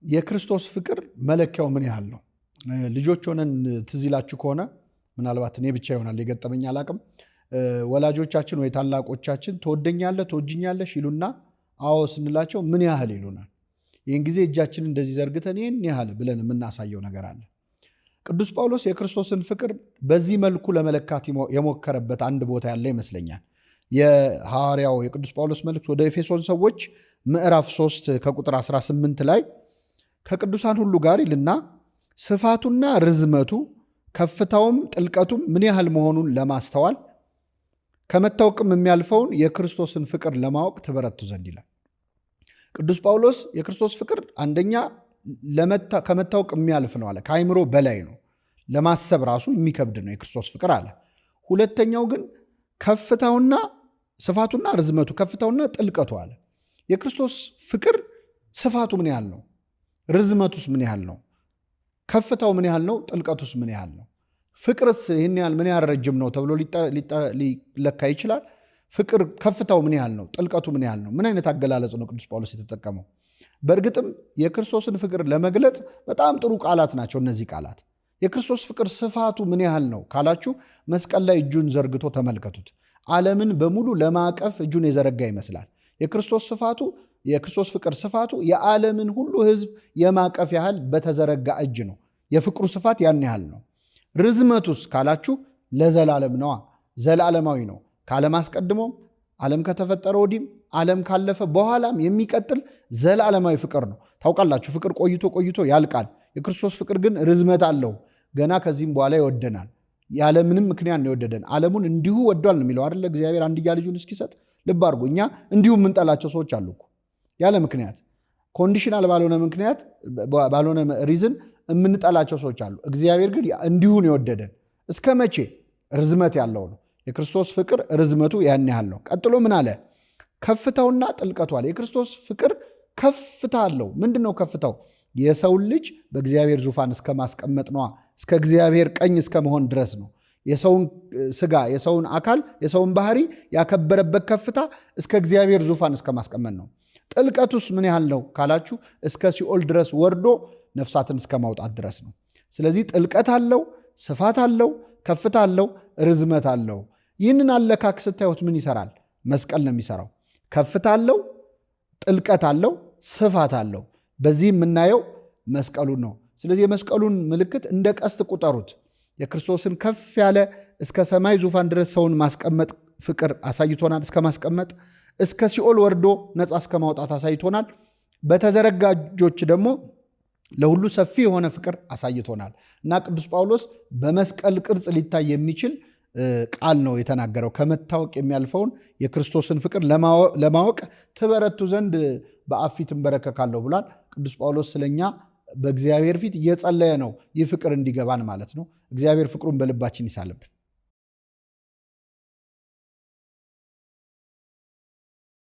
የክርስቶስ ፍቅር መለኪያው ምን ያህል ነው? ልጆች ሆነን ትዝ ይላችሁ ከሆነ ምናልባት እኔ ብቻ ይሆናል የገጠመኝ አላቅም። ወላጆቻችን ወይ ታላቆቻችን ትወደኛለህ ትወጅኛለሽ ይሉና አዎ ስንላቸው ምን ያህል ይሉናል። ይህን ጊዜ እጃችንን እንደዚህ ዘርግተን ይህን ያህል ብለን የምናሳየው ነገር አለ። ቅዱስ ጳውሎስ የክርስቶስን ፍቅር በዚህ መልኩ ለመለካት የሞከረበት አንድ ቦታ ያለ ይመስለኛል። የሐዋርያው የቅዱስ ጳውሎስ መልእክት ወደ ኤፌሶን ሰዎች ምዕራፍ 3 ከቁጥር 18 ላይ ከቅዱሳን ሁሉ ጋር ይልና ስፋቱና ርዝመቱ ከፍታውም ጥልቀቱም ምን ያህል መሆኑን ለማስተዋል ከመታወቅም የሚያልፈውን የክርስቶስን ፍቅር ለማወቅ ትበረቱ ዘንድ ይላል። ቅዱስ ጳውሎስ የክርስቶስ ፍቅር አንደኛ ከመታወቅ የሚያልፍ ነው አለ። ከአይምሮ በላይ ነው፣ ለማሰብ ራሱ የሚከብድ ነው የክርስቶስ ፍቅር አለ። ሁለተኛው ግን ከፍታውና ስፋቱና ርዝመቱ ከፍታውና ጥልቀቱ አለ። የክርስቶስ ፍቅር ስፋቱ ምን ያህል ነው? ርዝመቱስ ምን ያህል ነው? ከፍታው ምን ያህል ነው? ጥልቀቱስ ምን ያህል ነው? ፍቅርስ ይህን ያህል ምን ያህል ረጅም ነው ተብሎ ሊለካ ይችላል? ፍቅር ከፍታው ምን ያህል ነው? ጥልቀቱ ምን ያህል ነው? ምን አይነት አገላለጽ ነው ቅዱስ ጳውሎስ የተጠቀመው? በእርግጥም የክርስቶስን ፍቅር ለመግለጽ በጣም ጥሩ ቃላት ናቸው እነዚህ ቃላት። የክርስቶስ ፍቅር ስፋቱ ምን ያህል ነው ካላችሁ መስቀል ላይ እጁን ዘርግቶ ተመልከቱት። ዓለምን በሙሉ ለማቀፍ እጁን የዘረጋ ይመስላል። የክርስቶስ ፍቅር ስፋቱ የዓለምን ሁሉ ሕዝብ የማቀፍ ያህል በተዘረጋ እጅ ነው። የፍቅሩ ስፋት ያን ያህል ነው። ርዝመቱስ ካላችሁ ለዘላለም ነዋ፣ ዘላለማዊ ነው። ከዓለም አስቀድሞም ዓለም ከተፈጠረ ወዲህም ዓለም ካለፈ በኋላም የሚቀጥል ዘላለማዊ ፍቅር ነው። ታውቃላችሁ ፍቅር ቆይቶ ቆይቶ ያልቃል። የክርስቶስ ፍቅር ግን ርዝመት አለው። ገና ከዚህም በኋላ ይወደናል። ያለምንም ምክንያት ነው የወደደን። ዓለሙን እንዲሁ ወዷል ነው የሚለው አይደለ? እግዚአብሔር አንድያ ልጁን እስኪሰጥ። ልብ አድርጎ እኛ እንዲሁ የምንጠላቸው ሰዎች አሉ እኮ ያለ ምክንያት፣ ኮንዲሽናል ባልሆነ ምክንያት ባልሆነ ሪዝን የምንጠላቸው ሰዎች አሉ። እግዚአብሔር ግን እንዲሁ ነው የወደደን። እስከ መቼ? ርዝመት ያለው ነው የክርስቶስ ፍቅር። ርዝመቱ ያን ያህል ነው። ቀጥሎ ምን አለ? ከፍታውና ጥልቀቱ አለ። የክርስቶስ ፍቅር ከፍታ አለው። ምንድን ነው ከፍታው? የሰውን ልጅ በእግዚአብሔር ዙፋን እስከ ማስቀመጥ ነዋ። እስከ እግዚአብሔር ቀኝ እስከ መሆን ድረስ ነው። የሰውን ስጋ፣ የሰውን አካል፣ የሰውን ባህሪ ያከበረበት ከፍታ እስከ እግዚአብሔር ዙፋን እስከ ማስቀመጥ ነው። ጥልቀቱስ ምን ያህል ነው ካላችሁ እስከ ሲኦል ድረስ ወርዶ ነፍሳትን እስከ ማውጣት ድረስ ነው። ስለዚህ ጥልቀት አለው፣ ስፋት አለው፣ ከፍታ አለው፣ ርዝመት አለው። ይህንን አለካክ ስታዩት ምን ይሰራል? መስቀል ነው የሚሰራው። ከፍታ አለው፣ ጥልቀት አለው፣ ስፋት አለው። በዚህ የምናየው መስቀሉን ነው። ስለዚህ የመስቀሉን ምልክት እንደ ቀስት ቁጠሩት። የክርስቶስን ከፍ ያለ እስከ ሰማይ ዙፋን ድረስ ሰውን ማስቀመጥ ፍቅር አሳይቶናል። እስከ ማስቀመጥ እስከ ሲኦል ወርዶ ነፃ እስከ ማውጣት አሳይቶናል። በተዘረጋ እጆች ደግሞ ለሁሉ ሰፊ የሆነ ፍቅር አሳይቶናል። እና ቅዱስ ጳውሎስ በመስቀል ቅርጽ ሊታይ የሚችል ቃል ነው የተናገረው። ከመታወቅ የሚያልፈውን የክርስቶስን ፍቅር ለማወቅ ትበረቱ ዘንድ በአብ ፊት እንበረከካለሁ ብሏል። ቅዱስ ጳውሎስ ስለኛ በእግዚአብሔር ፊት እየጸለየ ነው ይህ ፍቅር እንዲገባን ማለት ነው። እግዚአብሔር ፍቅሩን በልባችን ይሳልብን።